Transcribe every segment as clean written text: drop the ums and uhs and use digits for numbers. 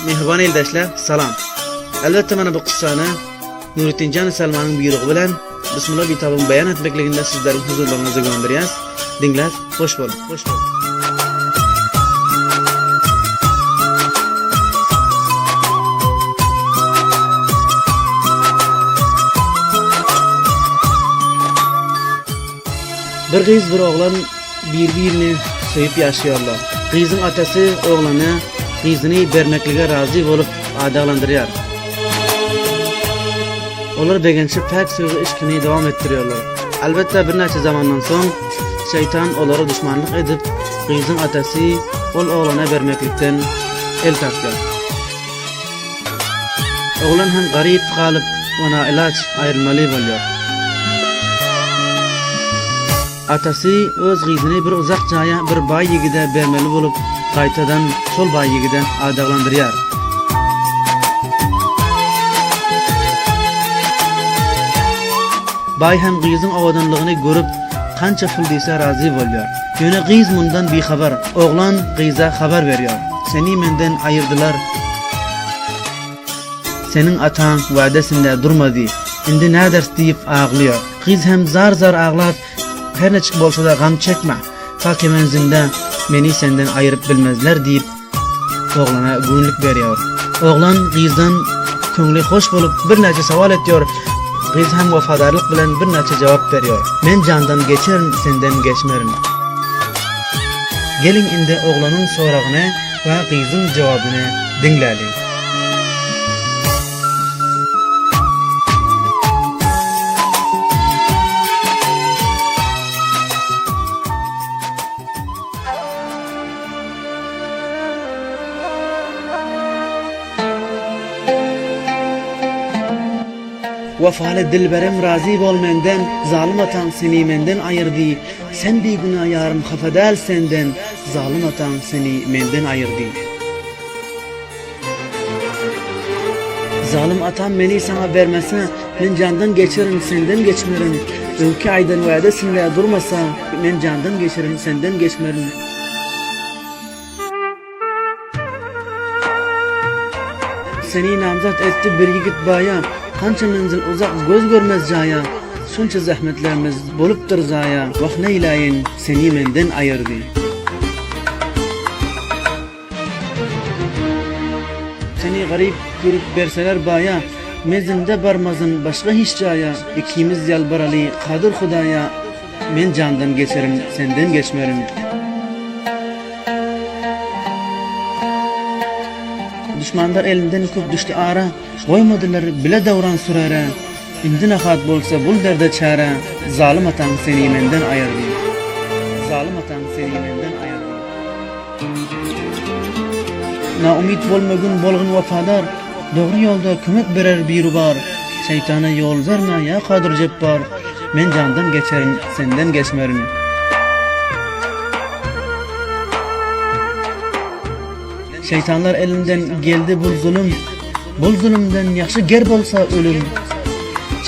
Mehriban eldaşlar, salam. Albatta mana bu qissani Nurettinjon Salmanning buyrug'i bilan Bismillah bitabın bayan etmekliginde sizlerin huzurlarınıza gönderiyoruz. Dinlep, hoş bulun. Hoş bulun. Bir kız bir oğlan birbirini sevip yaşıyorlar. Kızın atası oğlanı kızını vermeklige razı olup adalandırıyor. Onlar begençe pek sözü işkini devam ettiriyorlar. Elbette bir neçe zamandan sonra şeytan onlara düşmanlık edip kızın atası oğlana vermeklikten el tartıyor. Oğlan hem garip kalıp ona ilaç ayrılmalı oluyor. Atası öz kızını bir uzak caya bir bay yigide vermeli bulup kaytadan sol bay yigide adaklandırıyor. Bay hem kızın avadanlığını görüp kança fıldıysa razı oluyor. Yöne kız bundan bir haber. Oğlan kıza haber veriyor. Seni menden ayırdılar. Senin atan vadesinde durmadı. Şimdi ne ders deyip ağlıyor. Kız hem zar zar ağlar. Her neçik bolsa da gam çekme. Ta ki menzinde beni senden ayırıp bilmezler deyip oğlana günlük veriyor. Oğlan kızdan köngli hoş bulup bir neçe saval ediyor. Kız hem vafadarlık bilen bir neçe cevap veriyor. Men candan geçerim, senden geçmerim. Gelin indi oğlanın sorağını ve kızın cevabını dinleyelim. Vafalı dilberim razı bol menden, zalim atan seni menden ayırdı. Sen bir günah yarım hafadal senden, zalim atan seni menden ayırdı. Zalim atan beni sana vermese, men candan geçerim senden geçmerim. Ülke aydan vadesinde durmasa, men candan geçerim senden geçmerim. Seni namzat etti bir yigit baya. Kança menzil uzak göz görmez caya. Şunça zahmetlerimiz boluptur zaya. Vah neylayin seni menden ayırdı. Seni garip görüp berseler baya. Mezinde barmazın başka hiç caya. İkimiz yalbaralı kadir Hudaya. Men candan geçerim senden geçmerim. Düşmanlar elinden köp düştü ara. Koymadılar bile davran sürere. İndi nahat bolsa bul derde çare. Zalim atan seni menden ayırdı. Zalim atan seni menden ayırdı. Na umid bolmagun bolgun vafadar. Doğru yolda kömek verer bir var. Şeytana yol verme ya kadir cebbar. Men candan geçerim senden geçmerim. Şeytanlar elinden geldi bu zulüm. Bu zulümden yaxşı ger bolsa ölüm.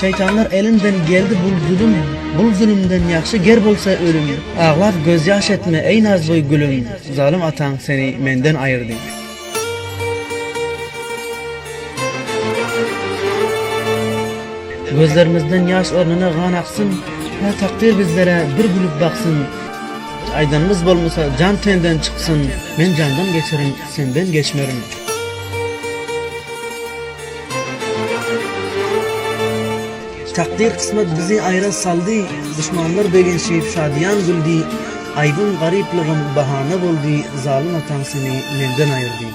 Şeytanlar elinden geldi bu zulüm. Bu zulümden yaxşı ger bolsa ölüm. Ağlar gözyaş etme ey nazboy gülüm. Zalim atan seni menden ayırdı. Gözlerimizden yaş ornuna gan aksın. Ya takdir bizlere bir gülüp baksın. Aydanımız bolmasa can tenden çıksın. Men candan geçerim senden geçmerim. Takdir kısmet bizi ayra saldı. Düşmanlar begenşeyip şadiyan güldü. Aybın garipliğim bahane buldu. Zalim atan seni menden ayırdı.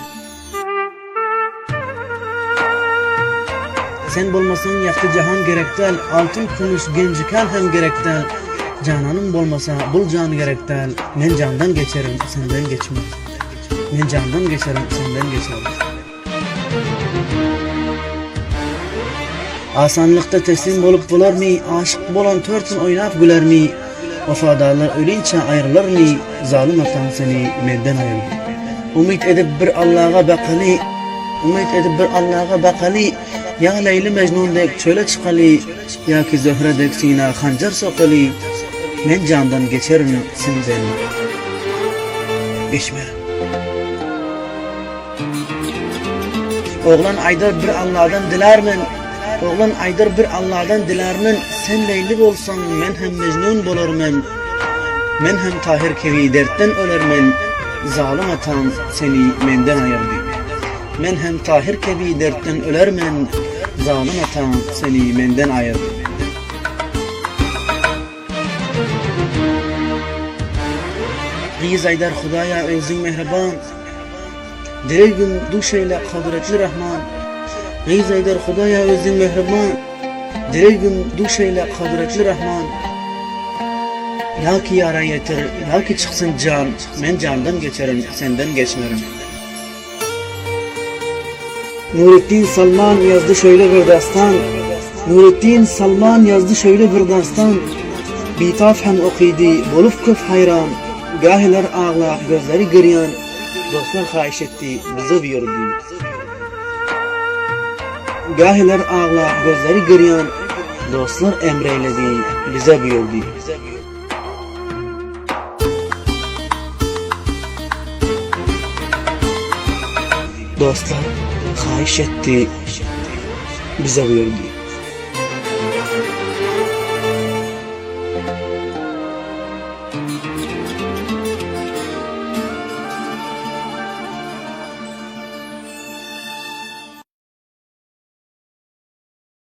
Sen bolmasan yaktı cahan gerektel. Altın kumuş gencikal hem gerektel. Cananım bolmasa bul can gerektel. Men candan geçerim senden geçmem. Men candan geçerim senden geçerim. Asanlıkta teslim bolup bular mı? Aşık bolan törtün oynap güler mi? Vafadarlar ölünce ayrılır mı? Zalim atan seni menden ayırdı. Umid edip bir Allah'a bakalı. Umid edip bir Allah'a bakalı. Ya Leyli Mecnun'dek çöle çıkalı. Ya ki Zöhre'dek sina hancar sokalı. Men candan geçerim senden geçme. Oğlan aydır bir Allah'dan dilermen, oğlan aydır bir Allah'dan dilermen, sen Leyli bolsan men hem Mecnun bolarmen. Men hem Tahir kevi dertten ölermen, zalim atam seni menden ayırdı. Men hem Tahir kevi dertten ölermen, zalim atam seni menden ayırdı. Giyiz aydar Hudaya özün mehriban, direr gün duş eyle kudretli Rahman. Giyiz aydar Hudaya özün mehriban, direr gün duş eyle kudretli Rahman. Ya ki yara yetir, ya ki çıksın can, men candan geçerim, senden geçmerim. Nurettin Salman yazdı şöyle bir dastan, Nurettin Salman yazdı şöyle bir dastan. Bitaf hem okuydu, bolup köp hayran, gahiler ağlar, gözleri gıryan, dostlar xahiş etti, bize buyurdu. Gahiler ağlar, gözleri gıryan, dostlar emreyledi, bize buyurdu. Dostlar xahiş etti, bize buyurdu.